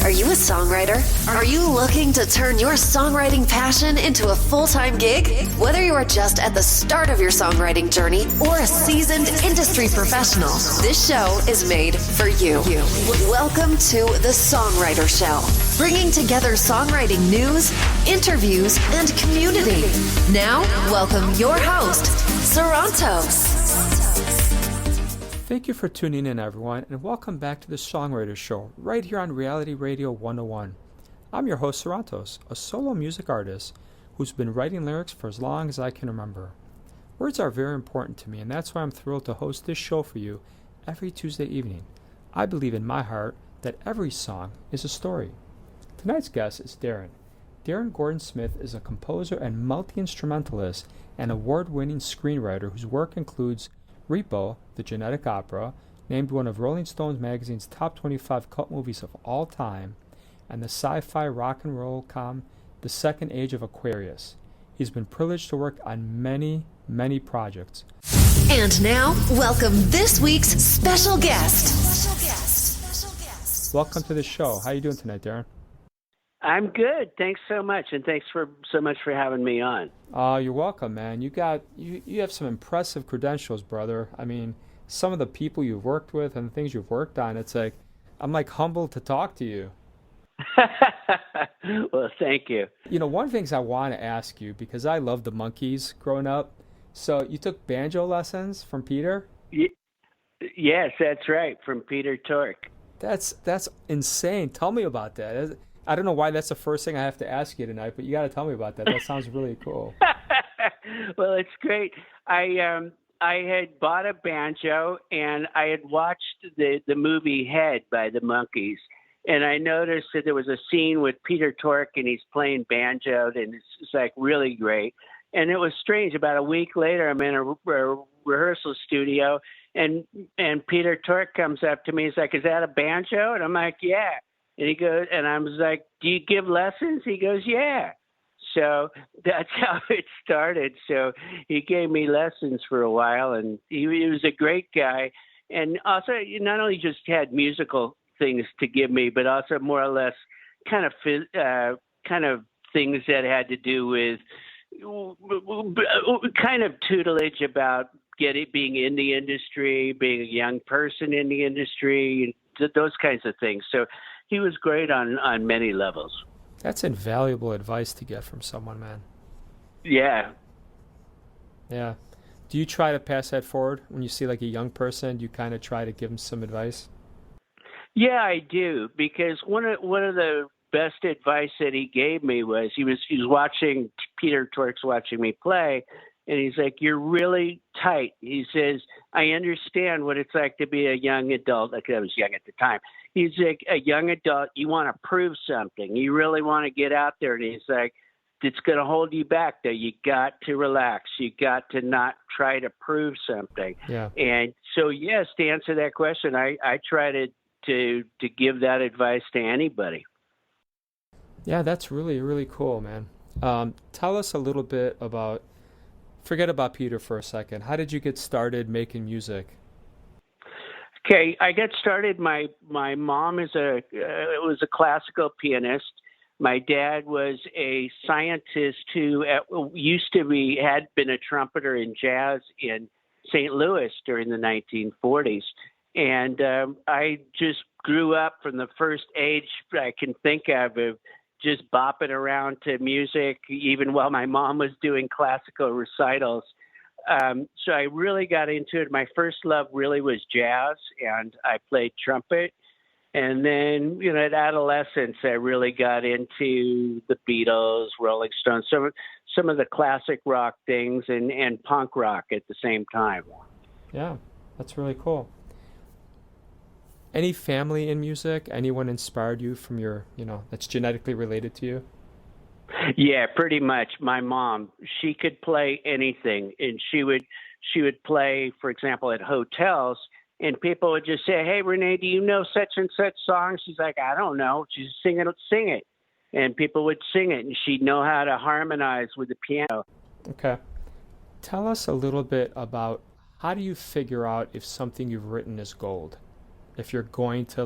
Are you a songwriter? Are you looking to turn your songwriting passion into a full-time gig? Whether you are just at the start of your songwriting journey or a seasoned industry professional, this show is made for you. Welcome to the Songwriter Show, bringing together songwriting news, interviews, and community. Now, welcome your host, Sarantos. Thank you for tuning in, everyone, and welcome back to the Songwriter Show, right here on Reality Radio 101. I'm your host, Sarantos, a solo music artist who's been writing lyrics for as long as I can remember. Words are very important to me, and that's why I'm thrilled to host this show for you every Tuesday evening. I believe in my heart that every song is a story. Tonight's guest is Darren. Darren Gordon Smith is a composer and multi-instrumentalist and award-winning screenwriter whose work includes Repo, the Genetic Opera, named one of Rolling Stone magazine's top 25 cult movies of all time, and the sci-fi rock and roll com The Second Age of Aquarius. He's been privileged to work on many, many projects. And now, welcome this week's special guest. Welcome to the show. How are you doing tonight, Darren? I'm good. Thanks so much, and thanks so much for having me on. You're welcome, man. You have some impressive credentials, brother. I mean, some of the people you've worked with and the things you've worked on, it's like, I'm like humbled to talk to you. Well, thank you. You know, one of the things I want to ask you, because I loved the Monkees growing up, so you took banjo lessons from Peter? Yes, that's right, from Peter Tork. That's insane. Tell me about that. I don't know why that's the first thing I have to ask you tonight, but you got to tell me about that. That sounds really cool. Well, it's great. I had bought a banjo, and I had watched the movie Head by the Monkees, and I noticed that there was a scene with Peter Tork, and he's playing banjo, and it's like really great. And it was strange. About a week later, I'm in a rehearsal studio, and Peter Tork comes up to me. He's like, "Is that a banjo?" And I'm like, "Yeah." And he goes, and I was like, "Do you give lessons?" He goes, "Yeah." So that's how it started. So he gave me lessons for a while, and he was a great guy. And also, not only just had musical things to give me, but also more or less kind of things that had to do with kind of tutelage about being in the industry, being a young person in the industry, those kinds of things. So he was great on many levels. That's invaluable advice to get from someone, man. Yeah. Yeah. Do you try to pass that forward when you see like a young person? Do you kind of try to give them some advice? Yeah, I do, because one of the best advice that he gave me was he was watching Peter Tork's watching me play, and he's like, "You're really tight." He says, "I understand what it's like to be a young adult." Like, I was young at the time. He's like, a young adult, you want to prove something. You really want to get out there. And he's like, it's going to hold you back, though. You got to relax. You got to not try to prove something. Yeah. And so, yes, to answer that question, I try to give that advice to anybody. Yeah, that's really, really cool, man. Tell us a little bit forget about Peter for a second. How did you get started making music? Okay, I got started. My mom was a classical pianist. My dad was a scientist who had been a trumpeter in jazz in St. Louis during the 1940s. And I just grew up from the first age I can think of just bopping around to music, even while my mom was doing classical recitals. So I really got into it. My first love really was jazz, and I played trumpet. And then, at adolescence, I really got into the Beatles, Rolling Stones, some of the classic rock things, and punk rock at the same time. Yeah, that's really cool. Any family in music? Anyone inspired you from that's genetically related to you? Yeah, pretty much. My mom, she could play anything, and she would play, for example, at hotels, and people would just say, "Hey, Renee, do you know such and such song?" She's like, "I don't know." She's sing it, and people would sing it, and she'd know how to harmonize with the piano. Okay, tell us a little bit about how do you figure out if something you've written is gold? If you're going to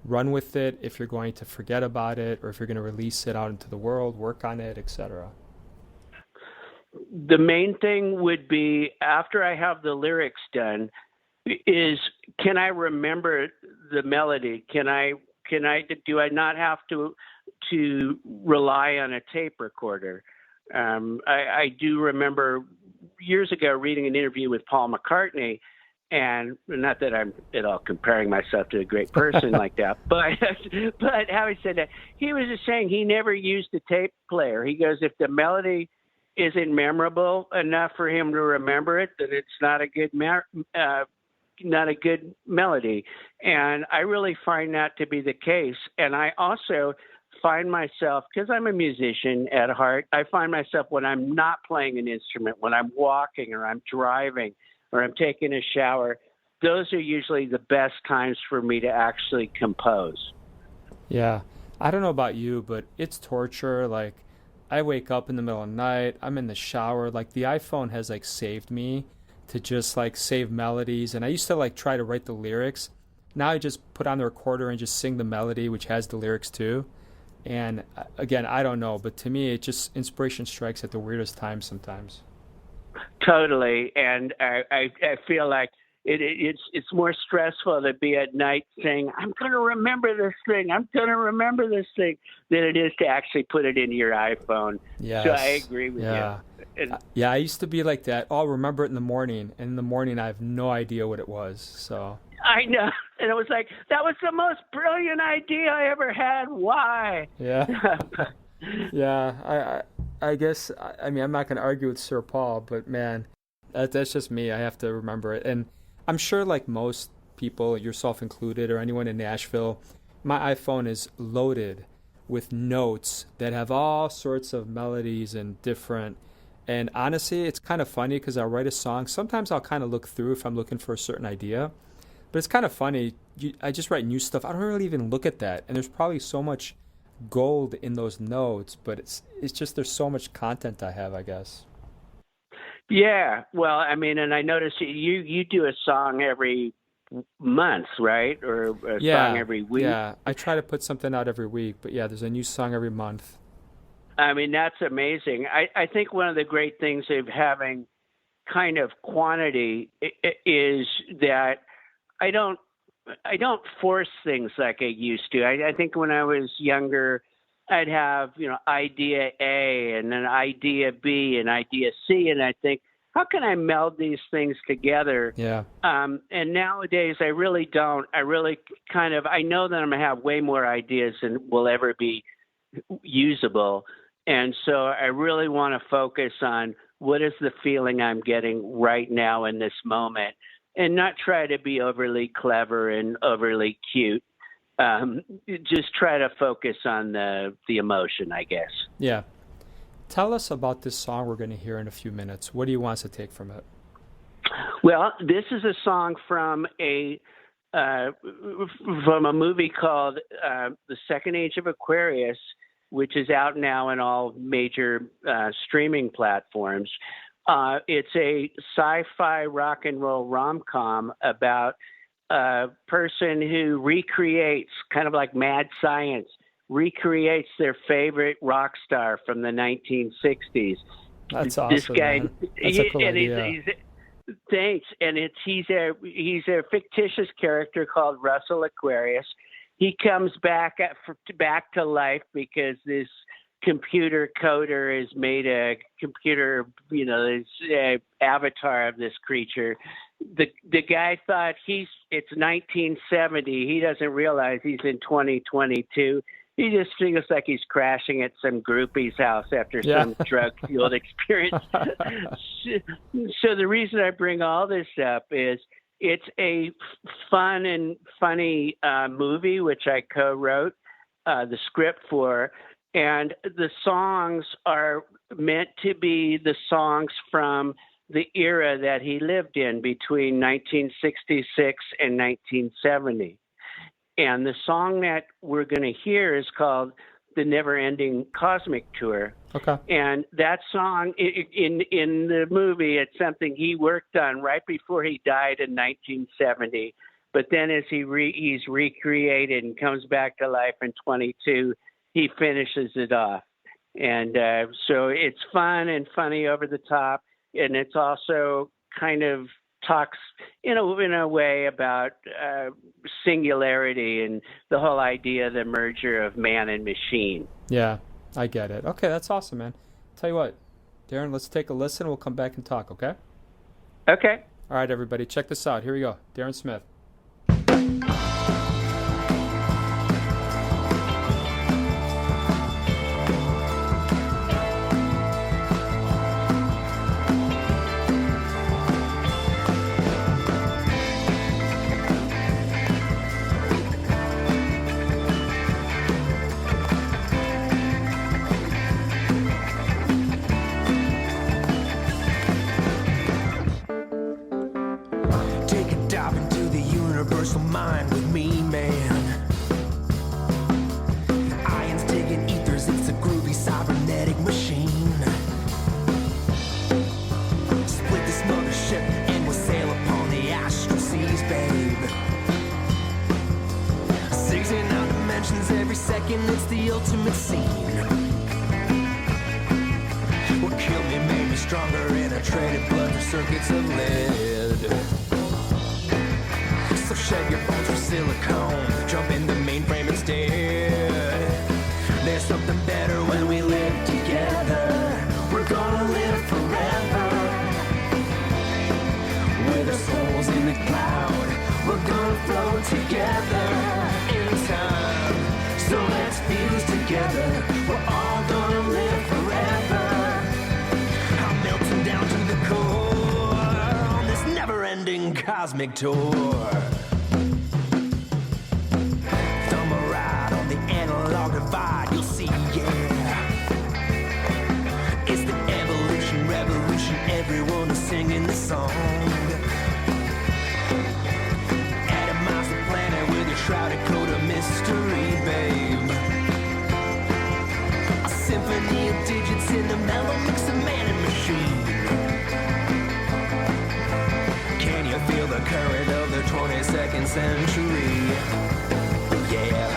run with it, if you're going to forget about it, or if you're going to release it out into the world, work on it, etc.? The main thing would be, after I have the lyrics done, is can I remember the melody? Do I not have to rely on a tape recorder? I do remember years ago reading an interview with Paul McCartney, and not that I'm at all comparing myself to a great person like that, but having said that, he was just saying he never used a tape player. He goes, if the melody isn't memorable enough for him to remember it, then it's not a good melody. And I really find that to be the case. And I also find myself, because I'm a musician at heart, I find myself when I'm not playing an instrument, when I'm walking or I'm driving or I'm taking a shower, those are usually the best times for me to actually compose. Yeah. I don't know about you, but it's torture. Like, I wake up in the middle of the night, I'm in the shower, like the iPhone has like saved me to just like save melodies. And I used to like try to write the lyrics. Now I just put on the recorder and just sing the melody, which has the lyrics too. And again, I don't know, but to me, it just, inspiration strikes at the weirdest times sometimes. Totally. And I feel like it's more stressful to be at night saying, I'm going to remember this thing, than it is to actually put it into your iPhone. Yes. So I agree with you. Yeah, I used to be like that. Oh, I'll remember it in the morning. And in the morning, I have no idea what it was. So I know. And it was like, that was the most brilliant idea I ever had. Why? Yeah. Yeah. I guess, I mean, I'm not going to argue with Sir Paul, but man, that's just me. I have to remember it. And I'm sure like most people, yourself included, or anyone in Nashville, my iPhone is loaded with notes that have all sorts of melodies and different. And honestly, it's kind of funny because I'll write a song. Sometimes I'll kind of look through if I'm looking for a certain idea. But it's kind of funny. I just write new stuff. I don't really even look at that. And there's probably so much gold in those notes, but it's just there's so much content I have, I guess. Yeah, well, I mean, and I noticed you do a song every month, right? Or a song every week? Yeah, I try to put something out every week, but yeah, there's a new song every month. I mean, that's amazing. I think one of the great things of having kind of quantity is that I don't force things like I used to. I think when I was younger, I'd have, idea A and then idea B and idea C. And I think, how can I meld these things together? Yeah. And nowadays I really don't. I really I know that I'm going to have way more ideas than will ever be usable. And so I really want to focus on what is the feeling I'm getting right now in this moment, and not try to be overly clever and overly cute. Just try to focus on the emotion, I guess. Yeah. Tell us about this song we're going to hear in a few minutes. What do you want us to take from it? Well, this is a song from a movie called The Second Age of Aquarius, which is out now in all major streaming platforms. It's a sci-fi rock and roll rom-com about a person who recreates, kind of like Mad Science, recreates their favorite rock star from the 1960s. That's awesome. This guy, man. That's a cool idea. Thanks. And he's a fictitious character called Russell Aquarius. He comes back to life because this computer coder has made a computer, this avatar of this creature. The guy thought it's 1970. He doesn't realize he's in 2022. He just feels like he's crashing at some groupie's house after some drug-fueled experience. So the reason I bring all this up is it's a fun and funny movie, which I co-wrote the script for. And the songs are meant to be the songs from the era that he lived in between 1966 and 1970. And the song that we're going to hear is called The Neverending Cosmic Tour. Okay. And that song in the movie, it's something he worked on right before he died in 1970. But then as he's recreated and comes back to life in 22, he finishes it off. And so it's fun and funny over the top. And it's also kind of talks in a way about singularity and the whole idea of the merger of man and machine. Yeah, I get it. Okay, that's awesome, man. Tell you what, Darren, let's take a listen. We'll come back and talk, okay? Okay. All right, everybody, check this out. Here we go. Darren Smith. Mind with me, man. Ions digging ethers, it's a groovy cybernetic machine. Split this mothership and we'll sail upon the astral seas, babe. 69 dimensions every second, it's the ultimate scene. What killed me made me stronger, and I traded blood for circuits of lead. So shed your bones for silicone, jump in the mainframe instead. There's something better when we live together. We're gonna live forever. With our souls in the cloud, we're gonna float together in time. So let's fuse together. We're all gonna live forever. I'm melting down to the core on this never-ending cosmic tour. Divide, you'll see, yeah. It's the evolution, revolution, everyone is singing the song. Atomize the planet with your shrouded coat of mystery, babe. A symphony of digits in the mellow mix of man and machine. Can you feel the current of the 22nd century? Yeah.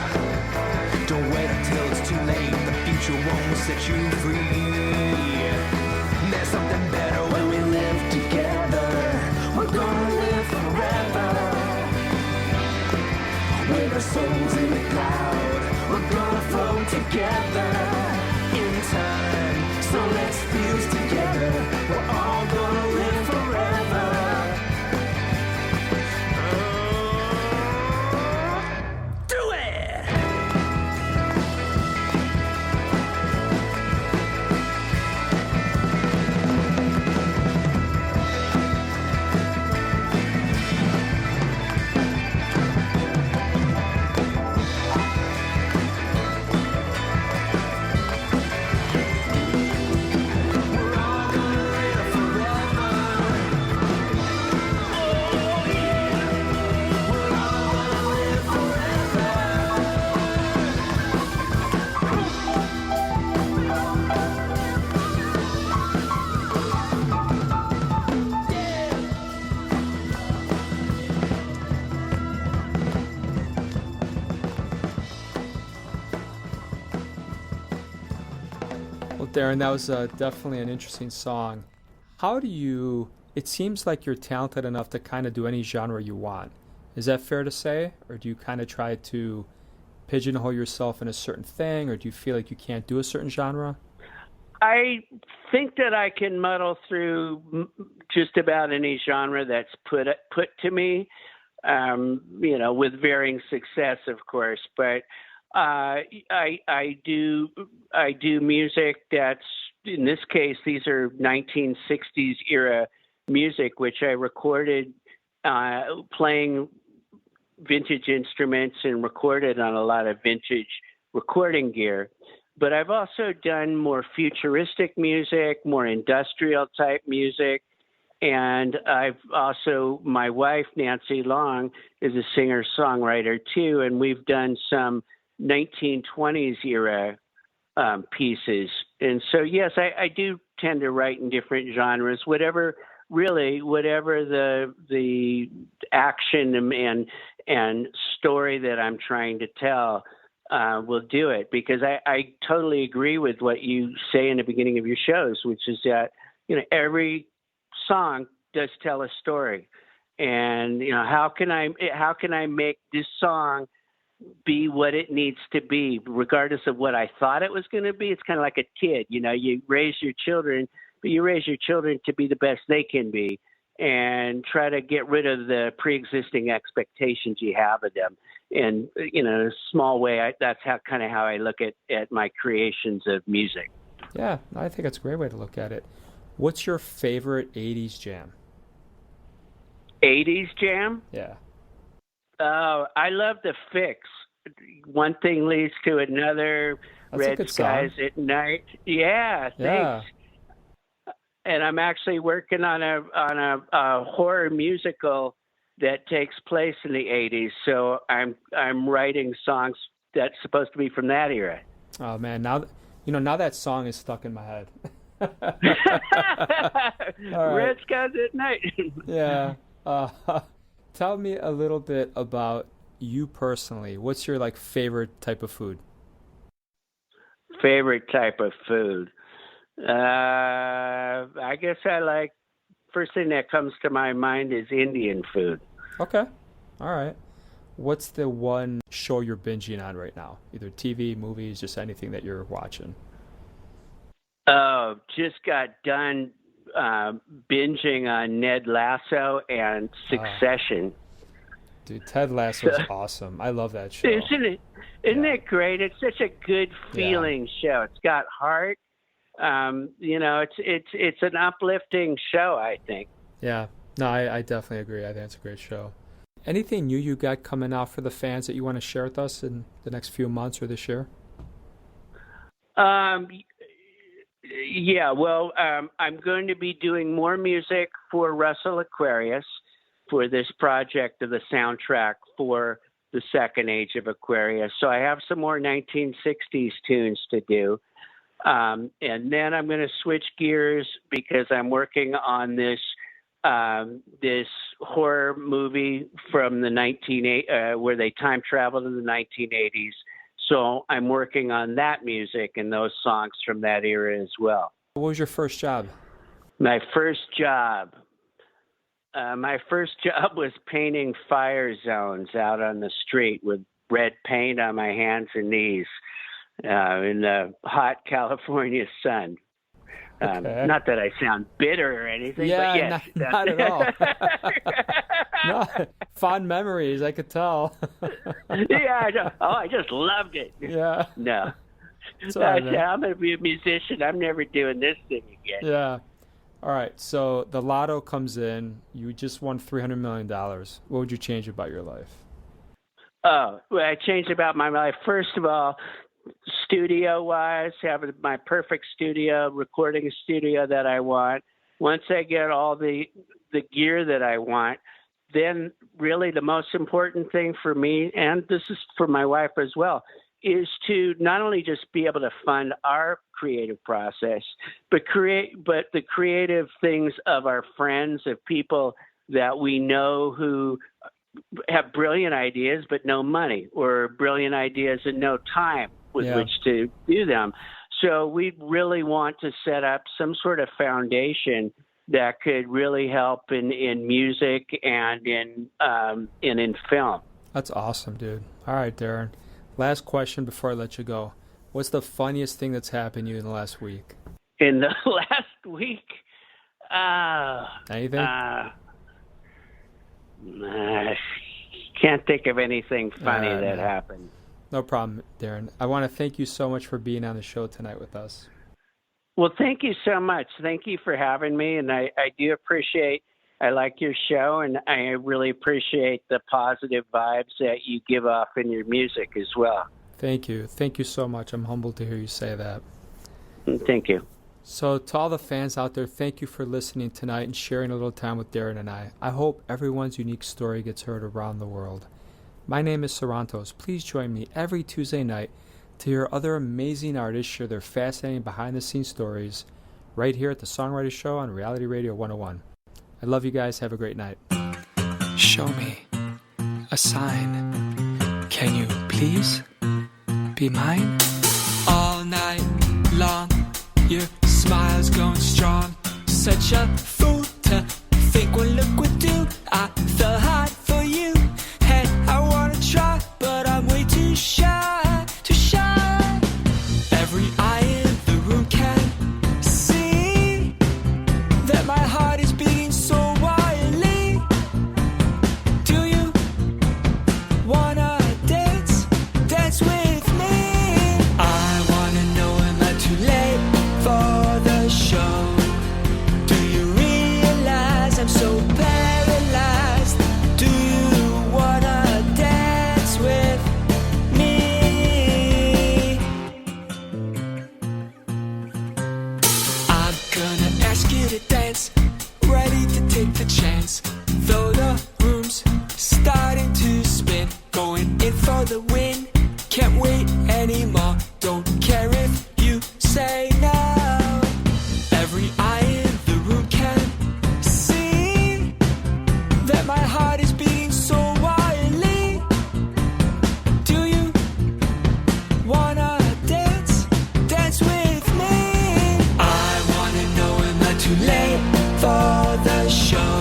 Don't wait until it's too late, the future won't set you free. There's something better when we live together. We're gonna live forever. With our souls in the cloud, we're gonna float together in time. So let's fuse together, we're all gonna live forever. Do it! Darren, that was definitely an interesting song. How do you, it seems like you're talented enough to kind of do any genre you want. Is that fair to say? Or do you kind of try to pigeonhole yourself in a certain thing? Or do you feel like you can't do a certain genre? I think that I can muddle through just about any genre that's put to me, with varying success, of course. But I do music that's, in this case, these are 1960s era music, which I recorded playing vintage instruments and recorded on a lot of vintage recording gear. But I've also done more futuristic music, more industrial type music. And I've also, my wife, Nancy Long, is a singer-songwriter too. And we've done some 1920s era pieces. And so, yes, I do tend to write in different genres, whatever really whatever the action and story that I'm trying to tell will do it, because I totally agree with what you say in the beginning of your shows, which is that, every song does tell a story. And, how can I make this song be what it needs to be, regardless of what I thought it was going to be? It's kind of like a kid, you raise your children, but you raise your children to be the best they can be, and try to get rid of the pre-existing expectations you have of them. And, in a small way, that's how I look at my creations of music. Yeah, I think that's a great way to look at it. What's your favorite 80s jam? 80s jam? Yeah. Oh, I love the Fix. One thing leads to another. That's Red Skies at Night. Yeah, thanks. Yeah. And I'm actually working on a horror musical that takes place in the 80s. So I'm writing songs that's supposed to be from that era. Oh man, now that song is stuck in my head. All right. Red Skies at Night. Yeah. Tell me a little bit about you personally. What's your favorite type of food? Favorite type of food? I guess first thing that comes to my mind is Indian food. Okay. All right. What's the one show you're binging on right now? Either TV, movies, just anything that you're watching. Oh, just got done binging on Ned Lasso and Succession. Dude, Ted Lasso is awesome. I love that show. Isn't it? Isn't it great? It's such a good feeling show. It's got heart. It's an uplifting show, I think. Yeah. No, I definitely agree. I think it's a great show. Anything new you got coming out for the fans that you want to share with us in the next few months or this year? Yeah, well, I'm going to be doing more music for Russell Aquarius for this project of the soundtrack for the Second Age of Aquarius. So I have some more 1960s tunes to do. And then I'm going to switch gears because I'm working on this horror movie from the where they time travel to the 1980s. So I'm working on that music and those songs from that era as well. What was your first job? My first job was painting fire zones out on the street with red paint on my hands and knees in the hot California sun. Okay. Not that I sound bitter or anything, but yes. Not at all. No, fond memories, I could tell. Yeah, I know. Oh, I just loved it. Yeah. No. Right, I'm going to be a musician. I'm never doing this thing again. Yeah. All right, so the lotto comes in. You just won $300 million. What would you change about your life? Oh, well, I changed about my life. First of all, studio-wise, having my perfect studio, recording studio that I want. Once I get all the gear that I want, then really the most important thing for me, and this is for my wife as well, is to not only just be able to fund our creative process, but the creative things of our friends, of people that we know who have brilliant ideas but no money, or brilliant ideas and no time with which to do them. So we really want to set up some sort of foundation that could really help in music and in film. That's awesome, dude. All right, Darren. Last question before I let you go. What's the funniest thing that's happened to you in the last week? In the last week? Anything? Can't think of anything funny that happened. No problem, Darren. I want to thank you so much for being on the show tonight with us. Well, thank you so much. Thank you for having me, and I do appreciate, I like your show, and I really appreciate the positive vibes that you give off in your music as well. Thank you. Thank you so much. I'm humbled to hear you say that. Thank you. So to all the fans out there, thank you for listening tonight and sharing a little time with Darren and I. I hope everyone's unique story gets heard around the world. My name is Sarantos. Please join me every Tuesday night to hear other amazing artists share their fascinating behind-the-scenes stories right here at the Songwriter Show on Reality Radio 101. I love you guys. Have a great night. Show me a sign. Can you please be mine? All night long, your smile's going strong. Such a fool to think one look would do. I fell hard for you, and I wanna try, but I'm way too shy, too shy. Every eye in the room can see that my heart is beating so wildly. Do you wanna dance, dance with me? I wanna know, am I too late for the show? Do you realize I'm so paralyzed? Do you wanna dance with me? I'm gonna ask you to dance, ready to take the chance. Though the room's starting to spin, going in for the win. Can't wait anymore, don't care if you say no. Every eye in the room can see that my heart is beating so wildly. Do you wanna dance, dance with me? I wanna know, am I too late for the show?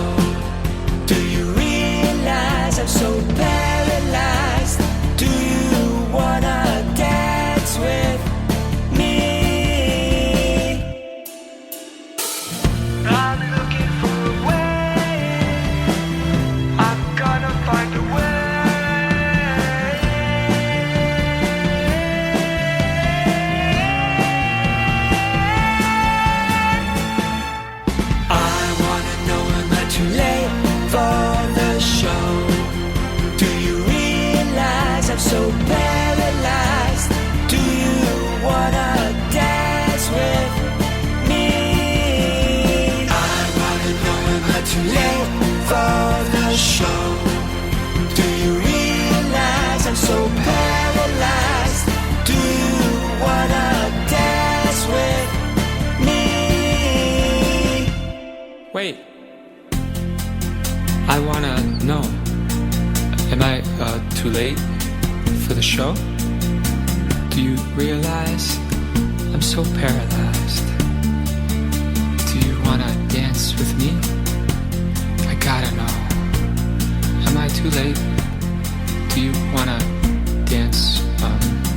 Do you realize I'm so paralyzed? Do you wanna dance with me? I'm looking for a way. I'm gonna find a way. I wanna know, am I too late for the show? Do you realize I'm so paralyzed? Do you wanna dance with me? I wanna know, am I too late for the show? Do you realize I'm so paralyzed? Do you wanna dance with me? Wait. I wanna know, am I too late for the show? Do you realize I'm so paralyzed? Do you wanna dance with me? I gotta know, am I too late? Do you wanna dance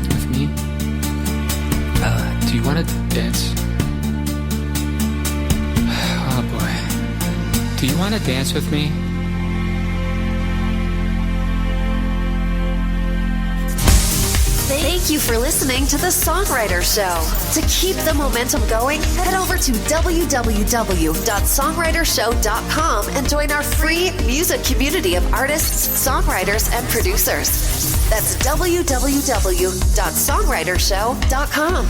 with me? Do you wanna dance? Oh boy. Do you wanna dance with me? Thank you for listening to The Songwriter Show. To keep the momentum going, head over to www.songwritershow.com and join our free music community of artists, songwriters, and producers. That's www.songwritershow.com.